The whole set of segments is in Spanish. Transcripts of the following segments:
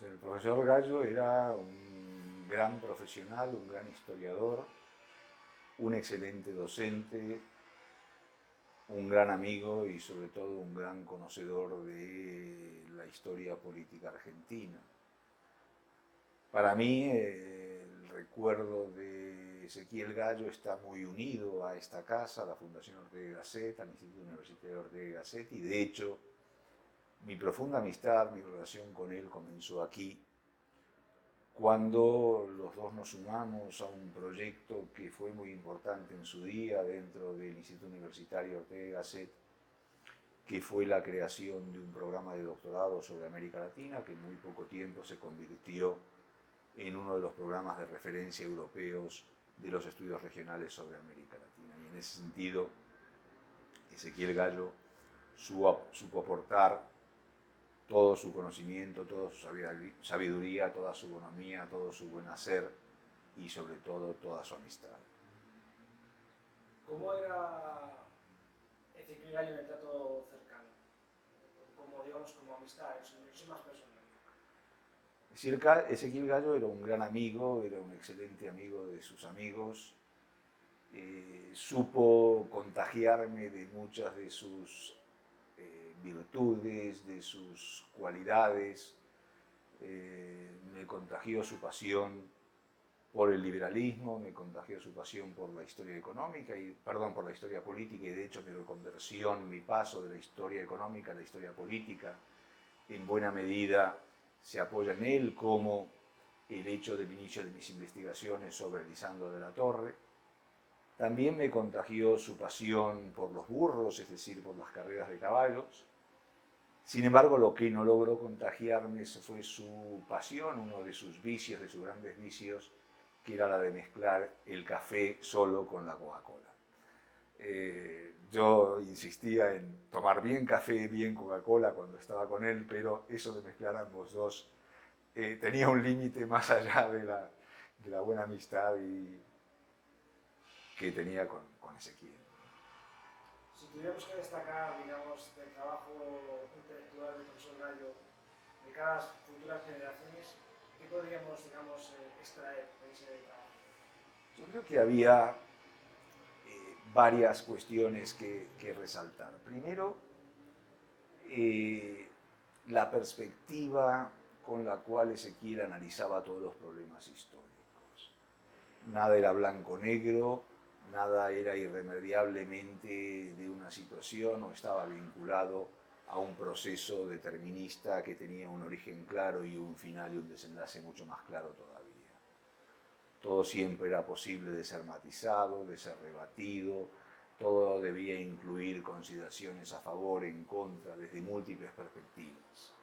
El profesor Gallo era un gran profesional, un gran historiador, un excelente docente, un gran amigo y sobre todo un gran conocedor de la historia política argentina. Para mí el recuerdo de Ezequiel Gallo está muy unido a esta casa, a la Fundación Ortega y Gasset, al Instituto Universitario Ortega y Gasset, y de hecho mi profunda amistad, mi relación con él comenzó aquí, cuando los dos nos sumamos a un proyecto que fue muy importante en su día dentro del Instituto Universitario Ortega y Gasset, que fue la creación de un programa de doctorado sobre América Latina, que en muy poco tiempo se convirtió en uno de los programas de referencia europeos de los estudios regionales sobre América Latina. Y en ese sentido, Ezequiel Gallo supo aportar todo su conocimiento, toda su sabiduría, toda su economía, todo su buen hacer y sobre todo toda su amistad. ¿Cómo era Ezequiel Gallo en el trato cercano? Como, digamos, como amistad, en su más personal. Ezequiel Gallo era un gran amigo, era un excelente amigo de sus amigos, supo contagiarme de muchas de sus virtudes, de sus cualidades, me contagió su pasión por el liberalismo, me contagió su pasión por la historia económica, por la historia política, y de hecho mi reconversión, mi paso de la historia económica a la historia política, en buena medida se apoya en él, como el hecho del inicio de mis investigaciones sobre Lisandro de la Torre. También me contagió su pasión por los burros, es decir, por las carreras de caballos. Sin embargo, lo que no logró contagiarme fue su pasión, uno de sus vicios, de sus grandes vicios, que era la de mezclar el café solo con la Coca-Cola. Yo insistía en tomar bien café, bien Coca-Cola cuando estaba con él, pero eso de mezclar ambos dos tenía un límite más allá de la buena amistad que tenía con Ezequiel. Si tuviéramos que destacar, digamos, del trabajo intelectual del profesor Gallo de cara a las futuras generaciones, ¿qué podríamos, digamos, extraer de ese trabajo? Yo creo que había varias cuestiones que resaltar. Primero, eh, la perspectiva con la cual Ezequiel analizaba todos los problemas históricos. Nada era blanco-negro, nada era irremediablemente de una situación o estaba vinculado a un proceso determinista que tenía un origen claro y un final y un desenlace mucho más claro todavía. Todo siempre era posible de ser matizado, de ser rebatido, todo debía incluir consideraciones a favor, en contra, desde múltiples perspectivas.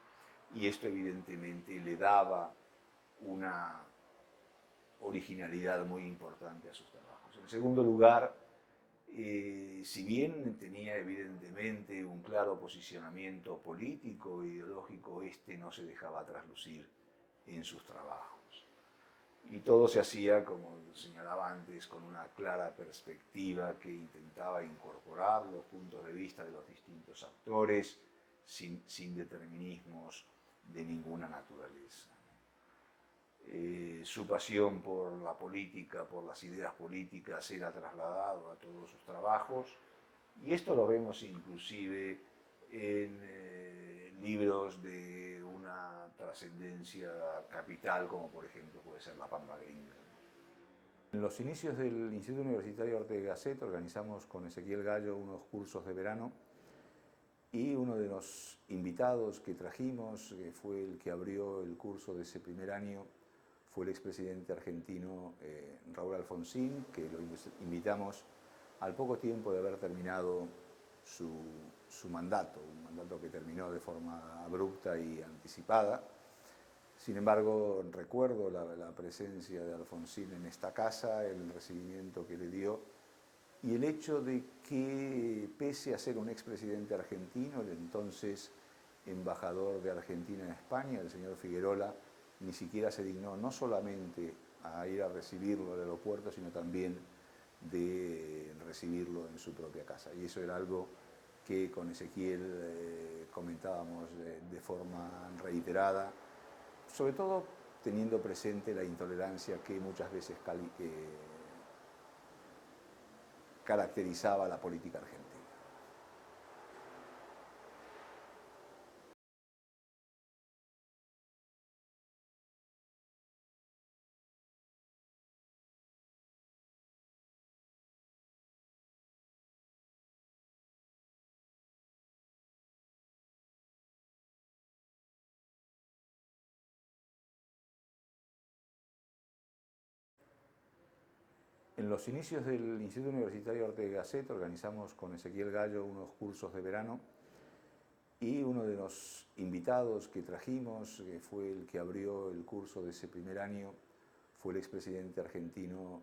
Y esto evidentemente le daba una originalidad muy importante a sus trabajos. En segundo lugar, si bien tenía evidentemente un claro posicionamiento político e ideológico, este no se dejaba traslucir en sus trabajos. Y todo se hacía, como señalaba antes, con una clara perspectiva que intentaba incorporar los puntos de vista de los distintos actores sin determinismos de ninguna naturaleza. Su pasión por la política, por las ideas políticas, era trasladado a todos sus trabajos, y esto lo vemos inclusive en libros de una trascendencia capital, como por ejemplo puede ser La Pampa Gringa. En los inicios del Instituto Universitario Ortega y Gasset organizamos con Ezequiel Gallo unos cursos de verano, y uno de los invitados que trajimos, que fue el que abrió el curso de ese primer año, fue el expresidente argentino Raúl Alfonsín, que lo invitamos al poco tiempo de haber terminado su mandato, un mandato que terminó de forma abrupta y anticipada. Sin embargo, recuerdo la presencia de Alfonsín en esta casa, el recibimiento que le dio y el hecho de que, pese a ser un expresidente argentino, el entonces embajador de Argentina en España, el señor Figuerola, ni siquiera se dignó no solamente a ir a recibirlo al aeropuerto, sino también de recibirlo en su propia casa. Y eso era algo que con Ezequiel comentábamos de forma reiterada, sobre todo teniendo presente la intolerancia que muchas veces caracterizaba la política argentina. En los inicios del Instituto Universitario Arte de Gasset organizamos con Ezequiel Gallo unos cursos de verano y uno de los invitados que trajimos, que fue el que abrió el curso de ese primer año, fue el expresidente argentino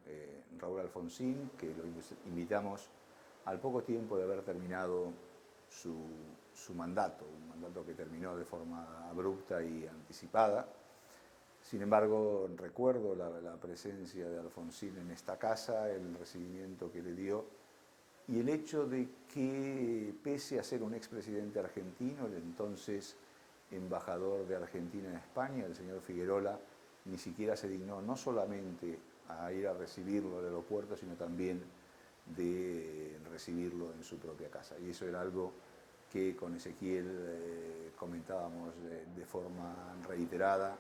Raúl Alfonsín, que lo invitamos al poco tiempo de haber terminado su mandato, un mandato que terminó de forma abrupta y anticipada. Sin embargo, recuerdo la presencia de Alfonsín en esta casa, el recibimiento que le dio y el hecho de que, pese a ser un expresidente argentino, el entonces embajador de Argentina en España, el señor Figuerola, ni siquiera se dignó no solamente a ir a recibirlo al aeropuerto, sino también de recibirlo en su propia casa. Y eso era algo que con Ezequiel comentábamos de forma reiterada,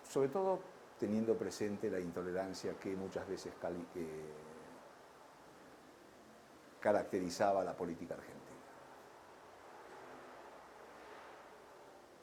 sobre todo teniendo presente la intolerancia que muchas veces caracterizaba la política argentina.